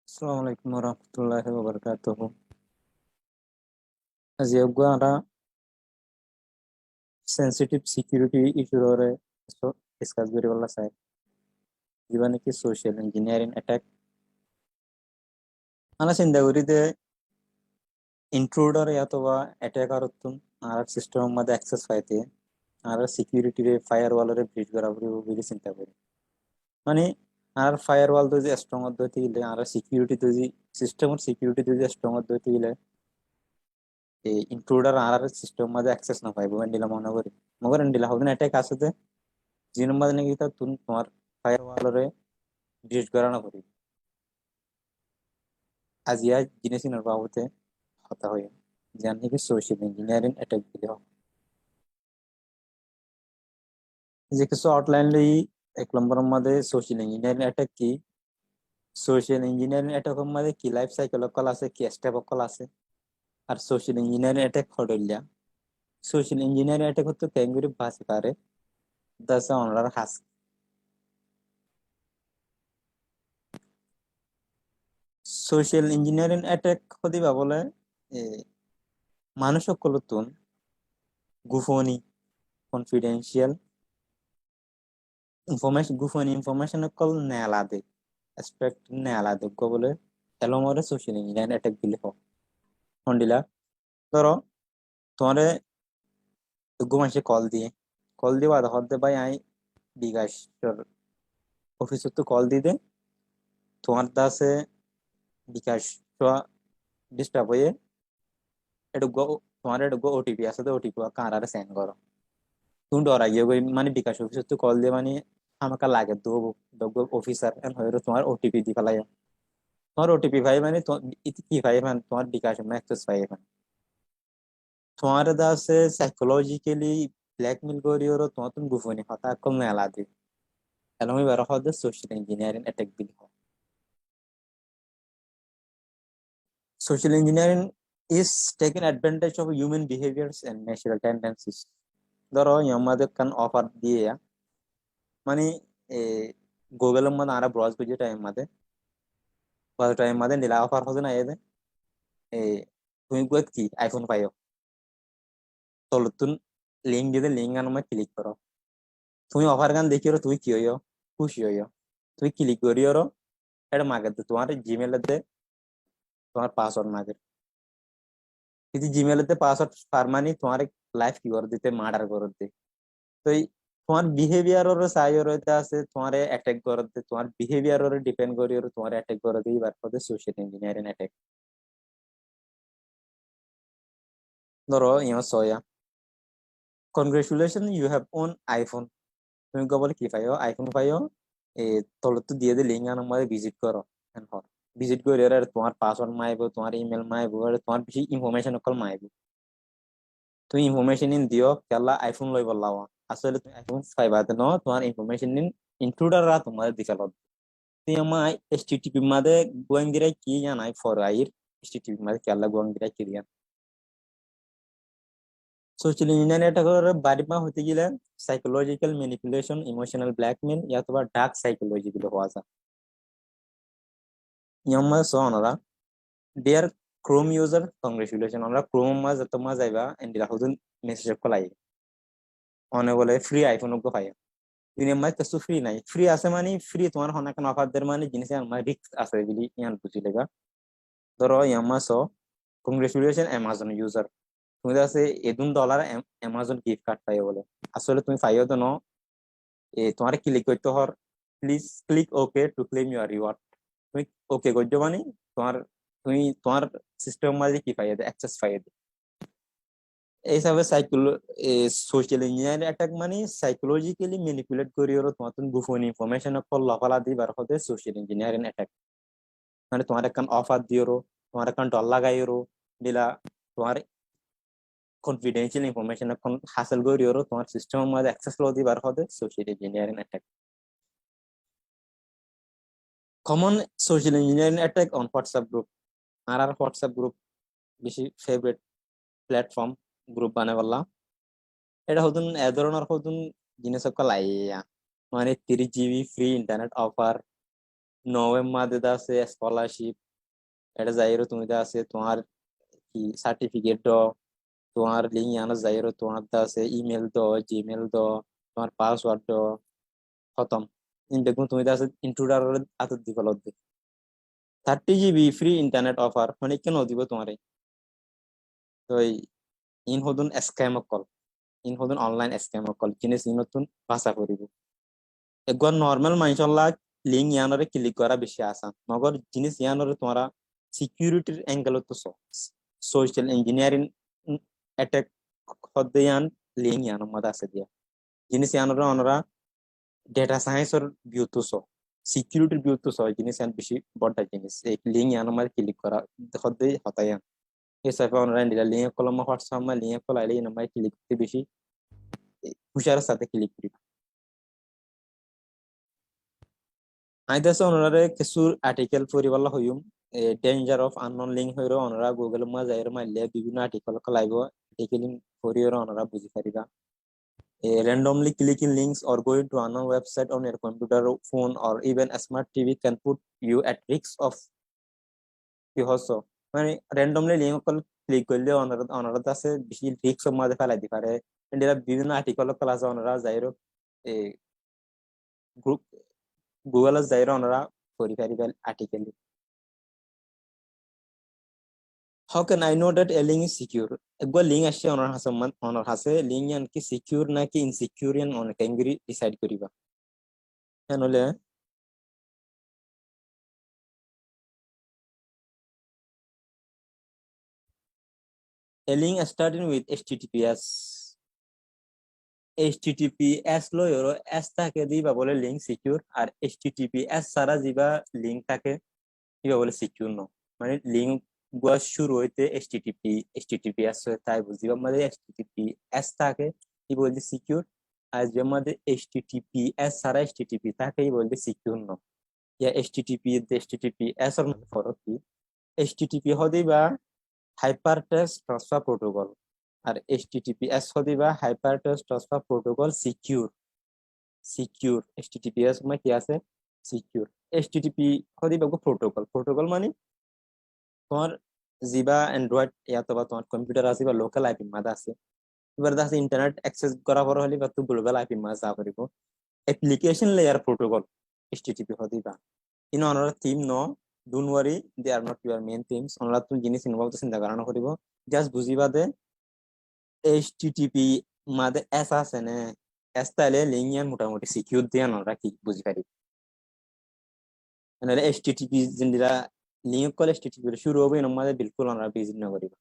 আসসালামু আলাইকুম রহমতুল্লাহি ওয়া বারাকাতুহু। আজি আমরা সেনসিটিভ সিকিউরিটি ইস্যুরে ডিসকাস করি বলা চাই যেবা নাকি সোশ্যাল ইঞ্জিনিয়ারিং অ্যাটাক। আমরা চিন্তা করি যে ইন্ট্রুডার অথবা অ্যাটাকার তুম আর সিস্টেমের মধ্যে অ্যাক্সেস পাইতে আর সিকিউরিটি রে ফায়ার ওয়ালরে ব্রিজ করা বলে চিন্তা করি। মানে আর ফায়ার ওয়াল যদি স্ট্রং হতে গেলে আর সিকিউরিটি যদি সিস্টেমের সিকিউরিটি যদি স্ট্রং হতে গেলে এই ইন্ট্রুডার আর সিস্টেম মধ্যে অ্যাক্সেস না পাইব এন্ডিলা মনে করি মগর এন্ডিলা হদিন অ্যাটাক আছে জিন মধ্যে নাকি তা তুমি তোমার ফায়ার ওয়ালরে ব্রিজ করা না করি আজ ইয়া জিনিসিনের বাবতে কথা হয় যার নাকি সোশ্যাল ইঞ্জিনিয়ারিং অ্যাটাক দিলে হয় যে কিছু আউটলাইন লই। এক নম্বরের মধ্যে সোশ্যাল ইঞ্জিনিয়ারিং অ্যাটাক কি, সোশ্যাল ইঞ্জিনিয়ারিং অ্যাটাকের মধ্যে কি লাইফ সাইকেল অকল আছে, কি স্টেপ অকল আছে, আর সোশ্যাল ইঞ্জিনিয়ারিং অ্যাটাক হডলিয়া সোশ্যাল ইঞ্জিনিয়ারিং অ্যাটাক হতো ক্যাঙ্গুরি ভাষে পারে দাসা অনরার হাস সোশ্যাল ইঞ্জিনিয়ারিং অ্যাটাক হদিবা বলে এ, মানুষ সকল তুন গোপনী কনফিডেন্সিয়াল ইনফরমেশন গোপনী ইনফরমেশন সকল নেলাদে এসপেক্ট নেলাদে বলে এলমরে সোশ্যাল ইঞ্জিনিয়ারিং অ্যাটাক দিলে হোক হন্ডিলা ধরো তোমারে মানুষে কল দিয়ে বাধা হতে ভাই আই বিকাশ অফিস তো কল দিয়ে দে তোমার দাসে বিকাশ ডিস্টার্ব হয়ে এটুকু তোমার এটুকু ওটিপি আছে তো ওটিপি কারারে সেন্ড করো তুমি ডরা গিয়ে মানে বিকাশ অফিস তো কল দিয়ে মানে আমাকে লাগে দো অফিসার এন হয়ে তোমার ওটিপি দি ফেলাই তোমার ওটিপি ভাই মানে কি ভাই মানে তোমার বিকাশ অ্যাক্সেস ভাই মানে তোমার দাসে সাইকোলজিক্যালি ব্ল্যাকমেল করি ওর তোমার তুমি গোপনে হতা কম মেলা দি এলমি বের হতে সোশ্যাল ইঞ্জিনিয়ারিং অ্যাটাক দিল social engineering is taking advantage of human behaviors and natural tendencies. ধরো আমাদের কান অফার দিয়ে মানে গুগলের মধ্যে আরা ব্রাউজ করছে টাইম মধ্যে নীলা অফার হচ্ছে না এদের এ তুমি গুয়াত কি আইফোন পাইও তলতুন লিঙ্ক দিয়ে লিঙ্ক আনো ক্লিক করো তুমি অফার গান দেখিও তুই কি হইও খুশি হইও তুই ক্লিক করিও এটা মাগে তোমার জিমেল দে তোমার পাসওয়ার্ড মাগে কিন্তু জিমেল তে পাসওয়ার্ড পারমানি তোমার লাইফ কি করে দিতে মার্ডার করে দিতে তো এই তোমার বিহেভিয়ার ওর সাই ওর হইতে আছে তোমার অ্যাটাক করে দিতে তোমার বিহেভিয়ার ওর ডিপেন্ড করি ওর তোমার অ্যাটাক করে দিই বার করে সোশ্যাল ইঞ্জিনিয়ারিং অ্যাটাক। ধরো ইয়া সয়া congratulation you have won iPhone তুমি বলে কি পাইও আইফোন পাইও এ তলত দিয়ে দে লিঙ্ক আনার মধ্যে ভিজিট করো ভিজিট করে আর তোমার পাসওয়ার্ড মাইবো তোমার ইমেল মাইবো আর তোমার বেশি ইনফরমেশন অকল মাইবো তুমি ইনফরমেশন ইন দিও কেলা আইফোন লই বললাও আসলে তুমি আইফোন পাইবাতে ন তোমার ইনফরমেশন ইন ইনক্লুডাররা তোমার দিকাল তুই আমার এসটিটিপি মাদে গোয়িং দিরাই কি জানাই ফর আইর এসটিটিপি মাদে কেলা গোয়িং দিরাই কি দিয়ান সোশ্যাল ইঞ্জিনিয়ারিং এটা করে বাড়ি মা হতে গেলে সাইকোলজিক্যাল ম্যানিপুলেশন ইমোশনাল ব্ল্যাকমেল অথবা ডার্ক সাইকোলজি গুলো হওয়া যায় ইয়াম্মা Sonara deer Chrome user congratulation আমরা ক্রোম মা যত মা যাইবা এন্ডিলা হুদুন মেসেজ কলাই অনে বলে ফ্রি আইফোন গো পাই দুনিয়া মা কিছু ফ্রি নাই ফ্রি আছে মানে ফ্রি তোমার হনা কেন অফার দের মানে জিনিস আমার রিস্ক আছে বলি ইয়ান বুঝি লেগা ধরো ইয়াম্মা সো কংগ্রেচুলেশন অ্যামাজন ইউজার তুমি আছে $1 অ্যামাজন গিফট কার্ড পাইও বলে আসলে তুমি পাইও তো ন তোমার ক্লিক করতে হর please click okay to claim your reward তুমি ওকে করছো মানে তোমার তুমি তোমার সিস্টেম মাঝে কি পাইয়ে দেয় অ্যাক্সেস পাইয়ে দেয় এইভাবে সোশ্যাল ইঞ্জিনিয়ারিং অ্যাটাক মানে সাইকোলজিক্যালি ম্যানিপুলেট করি ওর তোমার তুমি গোপন ইনফরমেশন লফালা দিবার হতে সোশ্যাল ইঞ্জিনিয়ারিং অ্যাটাক মানে তোমার একটা অফার দিও তোমার একটা ডর লাগাইও দিলা তোমার কনফিডেন্সিয়াল ইনফরমেশন এখন হাসিল করি ওর তোমার সিস্টেমের মধ্যে অ্যাক্সেস লো দিবার হতে social engineering attack common social engineering attack on WhatsApp group আর হোয়াটসঅ্যাপ গ্রুপ বেশি ফেভারিট প্ল্যাটফর্ম গ্রুপ বানাই বললাম এটা হতুন এ ধরনের হতুন জিনিস লাইয়া মানে 30 GB free internet offer November মাদে আছে স্কলারশিপ এটা যাইরো তুমি দা আছে তোমার কি সার্টিফিকেট দ তোমার লিঙ্ক আনা যাইরো তোমার দা আছে ইমেল দ জিমেল দ তোমার পাসওয়ার্ড দ খতম ইন দেখুন তুমি দা আছে ইন্ট্রোডার আত দিবল 30 GB ফ্রি ইন্টারনেট অফার মানে কেন দিব তোমারে তো ইন হদুন স্ক্যাম কল ইন হদুন অনলাইন স্ক্যাম কল জিনিস নতুন ভাষা করিব একবার নর্মাল মাইনশাল্লাহ লিঙ্ক ইয়ানরে ক্লিক করা বেশি আসান মগর জিনিস ইয়ানরে তোমরা সিকিউরিটির অ্যাঙ্গেল তো সোশ্যাল ইঞ্জিনিয়ারিং অ্যাটাক হদ্দে ইয়ান লিঙ্ক ইয়ান মধ্যে আছে দিয়া জিনিস ইয়ানরে অনরা ডেটা সায়েন্সের ভিউ তো সিকিউরিটির ভিউ তো জিনিস ইয়ান বেশি বড় জিনিস এই লিঙ্ক ইয়ান মধ্যে ক্লিক করা হদ্দে হতায়ান হিসাবে অনলাইন দিলা লিঙ্ক কলম হোয়াটসঅ্যাপ মা লিঙ্ক কলাইলে ইন মধ্যে ক্লিক করতে বেশি হুশারের সাথে ক্লিক করি আইদাসে ওনারে কিছু আর্টিকেল পড়িবাল্লা হইম ডেঞ্জার অফ আননোন লিঙ্ক হইরো ওনারা গুগল মা যাইরো মাইলে বিভিন্ন আর্টিকেল কলাইব আর্টিকেল পড়িরো ওনারা বুঝি পারিবা randomly clicking links or going to unknown website on your computer phone or even a smart TV can put you at risk of কি হসো মানে randomly লিঙ্ক কল ক্লিক করলে ওনারা আছে বেশি রিস্ক মধ্যে ফেলাই দিতে পারে এন্ডেরা বিভিন্ন আর্টিকেল ক্লাস ওনারা যাইরো গ্রুপ গুগল যাইরো ওনারা পড়ি পারিবা article How can I know that a link is secure? একবার লিঙ্ক আসছে অনার হাসে লিঙ্ক ইয়ান কি সিকিউর নাকি ইনসিকিউর ইয়ান অনেক এঙ্গরি ডিসাইড করিবা হলে a link starting with https low error s থাকে দিবা বলে লিঙ্ক সিকিউর আর https সারা দিবা লিঙ্ক থাকে দিবা বলে সিকিউর ন মানে লিঙ্ক গুয়া শুরু হইতে https তাই বুঝিবা মানে https থাকে কি বলতে সিকিউর আর যে মধ্যে https সারা http থাকে কি বলতে সিকিউর ন ইয়া https এর মধ্যে ফরক কি http হদিবা হাইপারটেক্সট ট্রান্সফার প্রোটোকল আর https হদিবা hypertext transfer protocol secure https মানে কি আছে সিকিউর http হদিবা প্রোটোকল মানে তোমার জিবা অ্যান্ড্রয়েড ইয়াতবা তোমার কম্পিউটার আছে বা লোকাল আইপি মাদা আছে এবার আছে ইন্টারনেট অ্যাক্সেস করা পর হলে বা তো গ্লোবাল আইপি মাদা যা করিব অ্যাপ্লিকেশন লেয়ার প্রোটোকল http হদিবা ইন অনার থিম ন don't worry they are not your main themes অনলা তুমি জিনিস ইনভলভ চিন্তা করানো করিব জাস্ট বুঝিবা দে http মাদে এস আছে নে এস তাইলে লিঙ্ক ইয়ান মোটামুটি সিকিউর দিয়া নরা কি বুঝি পারি মানে http জিন্দিরা লিঙ্ক কল http শুরু হবে এর মধ্যে বিলকুল আমরা বিজি না করিবা